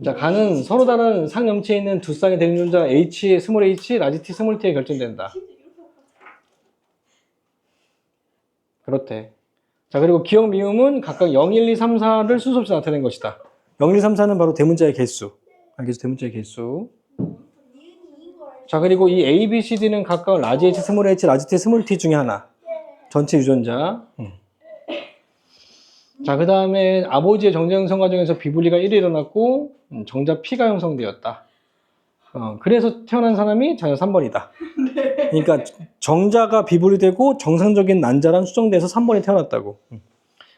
자, 가는 서로 다른 상염체에 있는 두 쌍의 대응유전자 H, 스몰 h, 라지 T, 스몰 t에 결정된다. 그렇대. 자, 그리고 기억 미음은 각각 0, 1, 2, 3, 4를 순서 없이 나타낸 것이다. 0, 1, 2, 3, 4는 바로 대문자의 개수. 알겠죠? 대문자의 개수. 자, 그리고 이 A, B, C, D는 각각 라지 H, 스몰 h, 라지 T, 스몰 t 중에 하나. 전체 유전자. 자, 그 다음에 아버지의 정자 형성 과정에서 비분리가 1이 일어났고 정자 P가 형성되었다. 그래서 태어난 사람이 자녀 3번이다. 그러니까 정자가 비분리되고 정상적인 난자랑 수정돼서 3번이 태어났다고.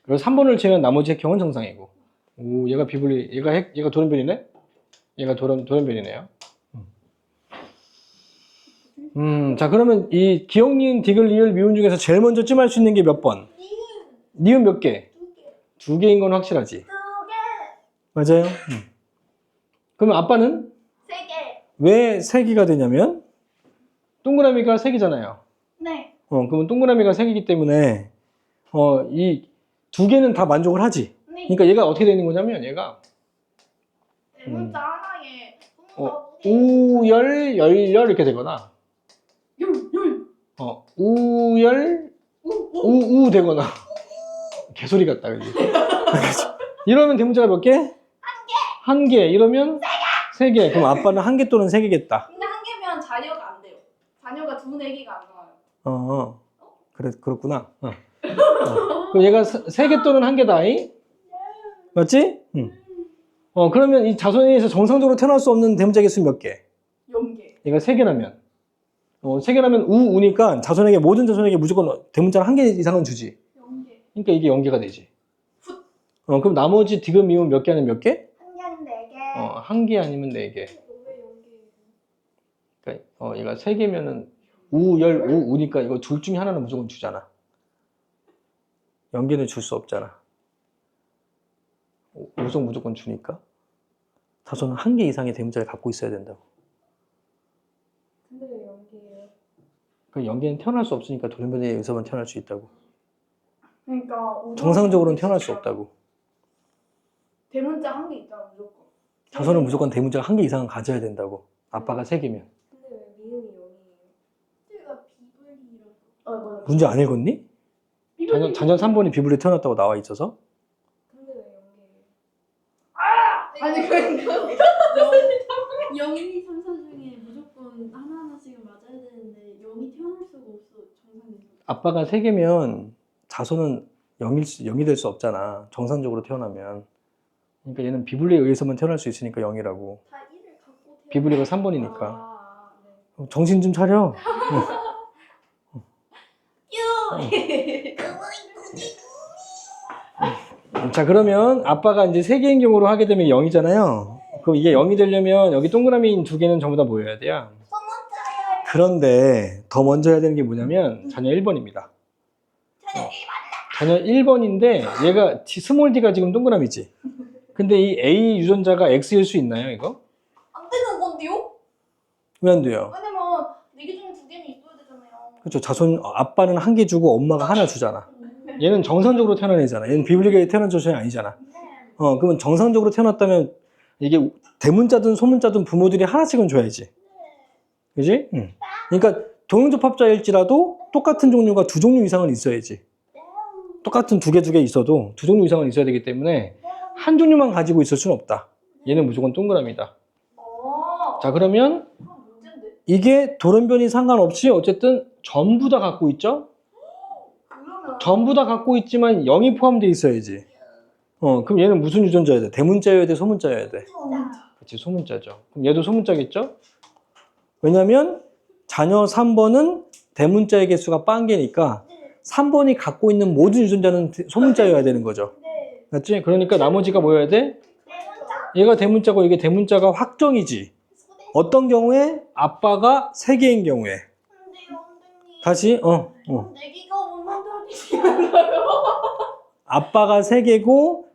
그리고 3번을 제외한 나머지 핵형은 정상이고. 오, 얘가 비분리, 얘가 돌연변이네? 얘가 돌연변이네요. 자, 그러면 이 기억, 니은, 디귿, 리을, 미운 중에서 제일 먼저 찜할 수 있는 게 몇 번? 니은 몇 개? 2개인 건 확실하지? 2개. 맞아요? 그러면 아빠는? 3개. 왜 3개가 되냐면 동그라미가 3개잖아요. 네. 그러면 동그라미가 3개이기 때문에 이 2개는 다 만족을 하지. 네. 그러니까 얘가 어떻게 되는 거냐면 얘가 대문자 하나에 우열, 열열 이렇게 되거나 우열, 우 되거나 개소리 같다. 그지? 이러면 대문자가 몇 개? 1개. 1개. 이러면 3개. 그럼 아빠는 1개 또는 3개겠다. 근데 1개면 자녀가 안 돼요. 자녀가 2, 4개가 안 나와요. 그렇구나. 그럼 얘가 3개 또는 1개다. 맞지? 그러면 이 자손에서 정상적으로 태어날 수 없는 대문자 개수 몇 개? 0개. 얘가 3개라면. 3개라면 우니까 모든 자손에게 무조건 대문자를 1개 이상은 주지. 0개. 그러니까 이게 0개가 되지. 그럼 나머지 디귿 미음 몇 개 아니면 몇 개? 1개는 4개. 1개 아니면 4개. 왜 0개예요? 그러니까 얘가 3개면은 우니까 이거 둘 중에 하나는 무조건 주잖아. 0개는 줄 수 없잖아. 무조건 주니까. 자손은 1개 이상의 대문자를 갖고 있어야 된다고. 근데 왜 0개예요? 그 0개는 태어날 수 없으니까 돌연변이에 의해서만 태어날 수 있다고. 그러니까 정상적으로는 태어날 수 없다고. 대문자 1개 있잖아 무조건. 자손은 무조건 대문자가 1개 이상은 가져야 된다고. 아빠가 3개면. 근데 왜 미음이 0이에요? 제가 비불이라서. 맞아. 문제 안 읽었니? 자녀 3번이 비불에 태어났다고 나와 있어서. 근데 왜 0개예요? 아니 그러니까 0, 1, 2, 3, 4 중에 무조건 하나하나씩은 맞아야 되는데 0이 태어날 수가 없어 정상에서. 아빠가 3개면 자손은 0이 될 수 없잖아. 정상적으로 태어나면. 그러니까 얘는 비불리에 의해서만 태어날 수 있으니까 0이라고. 다 1을 갖고 비불리가 3번이니까. 네. 정신 좀 차려. 자, 그러면 아빠가 이제 3개인 경우로 하게 되면 0이잖아요. 그럼 이게 0이 되려면 여기 동그라미인 2개는 전부 다 모여야 돼요. 그런데 더 먼저 해야 되는 게 뭐냐면 자녀 1번입니다. 자녀 1번인데 얘가 스몰 d가 지금 동그라미지. 근데 이 A 유전자가 X일 수 있나요, 이거? 안 되는 건데요? 왜 안 돼요? 왜냐면 4개 중에 2개는 있어야 되잖아요. 그렇죠. 자손 아빠는 1개 주고 엄마가 하나 주잖아. 얘는 정상적으로 태어난 애잖아. 얘는 비불리게 태어난 자손이 아니잖아. 그러면 정상적으로 태어났다면 이게 대문자든 소문자든 부모들이 하나씩은 줘야지. 그지? 그러니까 동형접합자일지라도 똑같은 종류가 2종류 이상은 있어야지. 똑같은 2개 있어도 2종류 이상은 있어야 되기 때문에 한 종류만 가지고 있을 수는 없다. 얘는 무조건 동그라미다. 자, 그러면 문제인데? 이게 돌연변이 상관없이 어쨌든 전부 다 갖고 있죠? 그러면 전부 다 갖고 있지만 0이 포함되어 있어야지. 그럼 얘는 무슨 유전자여야 돼? 대문자여야 돼? 소문자여야 돼? 그치, 소문자죠. 그럼 얘도 소문자겠죠? 왜냐면 자녀 3번은 대문자의 개수가 빵개니까 3번이 갖고 있는 모든 유전자는 소문자여야 되는 거죠. 맞지? 그러니까 나머지가 뭐여야 돼? 얘가 대문자고 이게 대문자가 확정이지. 어떤 경우에? 아빠가 3개인 경우에. 다시 4개가 못 만들어지지 않아요? 아빠가 3개고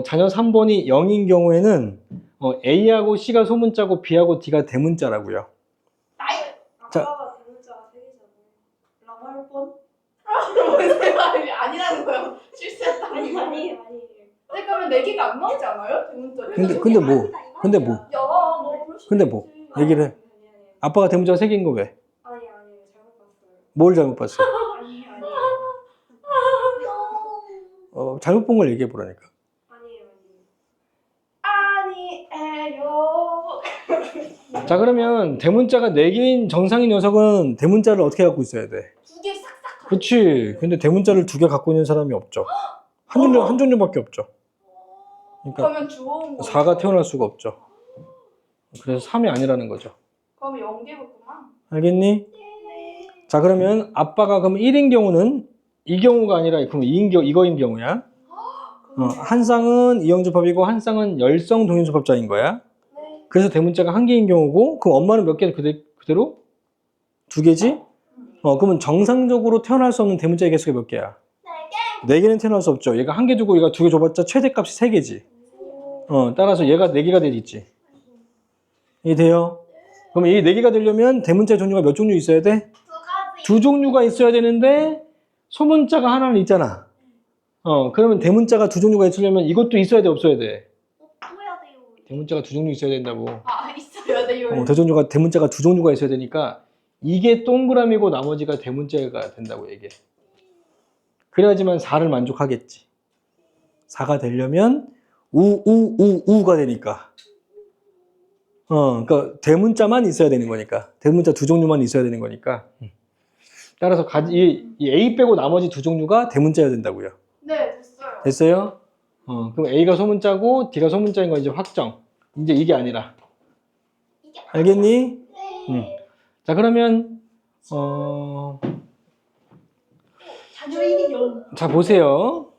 자녀 3번이 0인 경우에는 A하고 C가 소문자고 B하고 D가 대문자라고요. 자, 아빠가 대문자가 3개잖아요. 라고 할 뻔? 아니라는 거예요. 실수했다. 아니에요. 그러면 4개가 안 나오지 않아요? 대문자. 근데 뭐 근데 뭐? 야, 너 그럴 수 근데 뭐? 있지. 얘기를 해. 아빠가 대문자가 3개인 거 왜? 아니, 잘못 봤어요. 뭘 잘못 봤어? 아니. 잘못 본 걸 얘기해 보라니까. 아니에요. 자, 그러면 대문자가 4개인 정상인 녀석은 대문자를 어떻게 갖고 있어야 돼? 두 개 싹싹. 그치. 근데 대문자를 2개 갖고 있는 사람이 없죠. 한 종류밖에 없죠. 그러니까 그러면 주어온 거. 4가 태어날 수가 없죠. 그래서 3이 아니라는 거죠. 그럼 0개였구만. 알겠니? 자, 그러면 아빠가 그럼 1인 경우는 이 경우가 아니라 그럼 이거인 경우야. 한 쌍은 이형주법이고 한 쌍은 열성 동인수법자인 거야. 네. 그래서 대문자가 1개인 경우고 그럼 엄마는 몇 개 그대로? 2개지? 그러면 정상적으로 태어날 수 없는 대문자의 개수가 몇 개야? 4개는 태어날 수 없죠. 얘가 1개 두고 얘가 2개 줘봤자 최대값이 3개지. 따라서 얘가 4개가 되겠지. 이해돼요? 그럼 이 4개가 되려면 대문자 종류가 몇 종류 있어야 돼? 2종류가 있어야 되는데 소문자가 하나는 있잖아. 그러면 대문자가 2종류가 있으려면 이것도 있어야 돼, 없어야 돼? 없어야 돼요. 대문자가 2종류 있어야 된다고. 있어야 돼요. 대문자가 2종류가 있어야 되니까 이게 동그라미고 나머지가 대문자가 된다고 얘기해. 그래야지만 4를 만족하겠지. 4가 되려면 우가 되니까. 그러니까 대문자만 있어야 되는 거니까. 대문자 2종류만 있어야 되는 거니까. 따라서 이 A 빼고 나머지 2종류가 대문자여야 된다고요. 네, 됐어요. 됐어요? 그럼 A가 소문자고 D가 소문자인 거 이제 확정. 이제 이게 아니라. 알겠니? 자, 그러면 자녀 1이 0. 자, 보세요.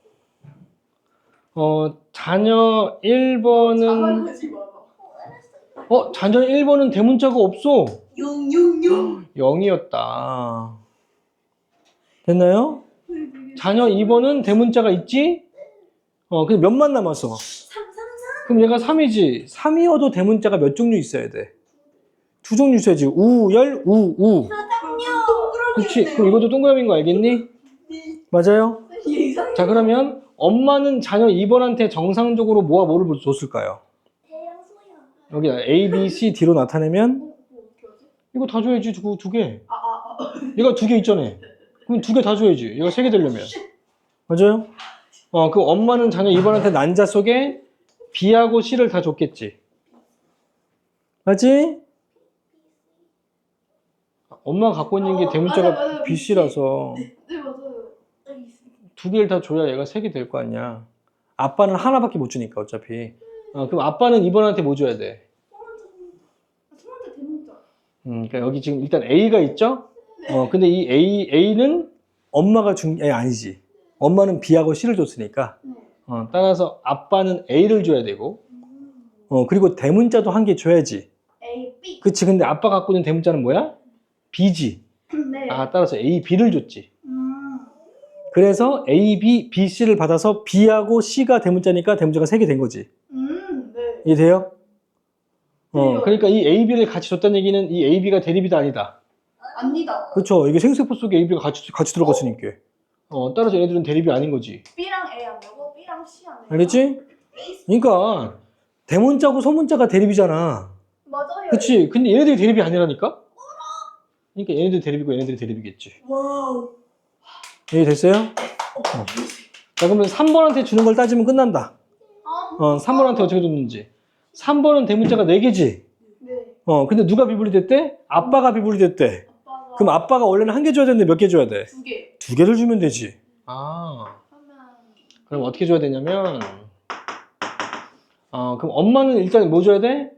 자녀 1번은 하지 마봐. 자녀 1번은 대문자가 없어. 0. 0이었다. 됐나요? 자녀 2번은 대문자가 있지? 근데 몇만 남았어? 3. 그럼 얘가 3이지. 3이어도 대문자가 몇 종류 있어야 돼? 2종류 있어야지. 열, 우. 그렇지. 그럼 이것도 동그라미인 거 알겠니? 맞아요? 자, 그러면 엄마는 자녀 2번한테 정상적으로 뭐를 줬을까요? 여기 A, B, C, D로 나타내면 이거 다 줘야지. 두 개. 얘가 2개 있잖아. 그럼 2개 다 줘야지. 얘가 3개 되려면. 맞아요? 그 엄마는 자녀 2번한테 난자 속에 B하고 C를 다 줬겠지. 맞지? 엄마가 갖고 있는 게 대문자가 맞아요. B, C라서 네, 맞아요. 2개를 다 줘야 얘가 3개 될 거 아니야. 아빠는 하나밖에 못 주니까 어차피. 그럼 아빠는 2번한테 뭐 줘야 돼? 소문자 대문자. 그러니까 여기 지금 일단 A가 있죠? 근데 이 A는 엄마가 준 애 아니지. 엄마는 B하고 C를 줬으니까. 따라서 아빠는 A를 줘야 되고. 그리고 대문자도 1개 줘야지. A, B. 그치. 근데 아빠 갖고 있는 대문자는 뭐야? B지. 네. 따라서 A, B를 줬지. 그래서 A, B, B, C를 받아서 B하고 C가 대문자니까 대문자가 3개 된 거지. 네. 이해돼요? 그러니까 이 A, B를 같이 줬다는 얘기는 이 A, B가 대립이 아니다. 아니다. 그렇죠. 이게 생세포 속에 A, B가 같이 들어갔으니까. 따라서 얘네들은 대립이 아닌 거지. B랑 A 안 되고 B랑 C 안 되고. 알겠지? 그러니까 대문자고 소문자가 대립이잖아. 맞아요. 그치? 근데 얘네들이 대립이 아니라니까? 그러니까 얘네들이 대립이고 얘네들이 대립이겠지. 와우. 이해됐어요? 자, 그러면 3번한테 주는 걸 따지면 끝난다. 3번한테 어떻게 줬는지. 3번은 대문자가 4개지? 네. 근데 누가 비불이 됐대? 아빠가 비불이 됐대. 아빠가 그럼 아빠가 원래는 1개 줘야 되는데 몇 개 줘야 돼? 2개. 2개를 주면 되지. 그러면 그럼 어떻게 줘야 되냐면, 그럼 엄마는 일단 뭐 줘야 돼?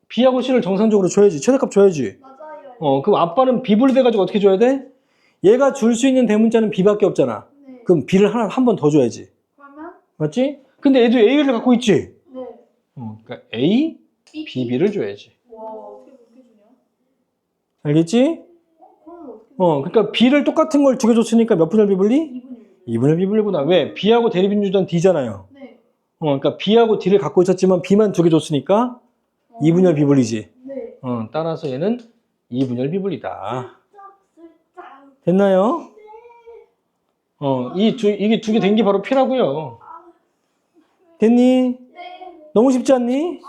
B하고 C를 정상적으로 줘야지. 최대값 줘야지. 맞아요. 그럼 아빠는 비불이 돼가지고 어떻게 줘야 돼? 얘가 줄 수 있는 대문자는 B밖에 없잖아. 네. 그럼 B를 한 번 더 줘야지. 그러면 맞지? 근데 얘도 A를 갖고 있지? 네. 그러니까 A, B, B를 줘야지. 와, 어떻게 주냐? 알겠지? 그럼 어떻게? 그러니까 B를 똑같은 걸 2개 줬으니까 몇 분의 비불리? 2분의 1. 2분의 비불리구나. 왜? B하고 대립인 주던 D잖아요. 네. 그러니까 B하고 D를 갖고 있었지만 B만 2개 줬으니까 2분열 비불리지. 네. 따라서 얘는 2분열 비불리다. 됐나요? 이게 2개 된 게 바로 P라고요. 됐니? 네. 너무 쉽지 않니?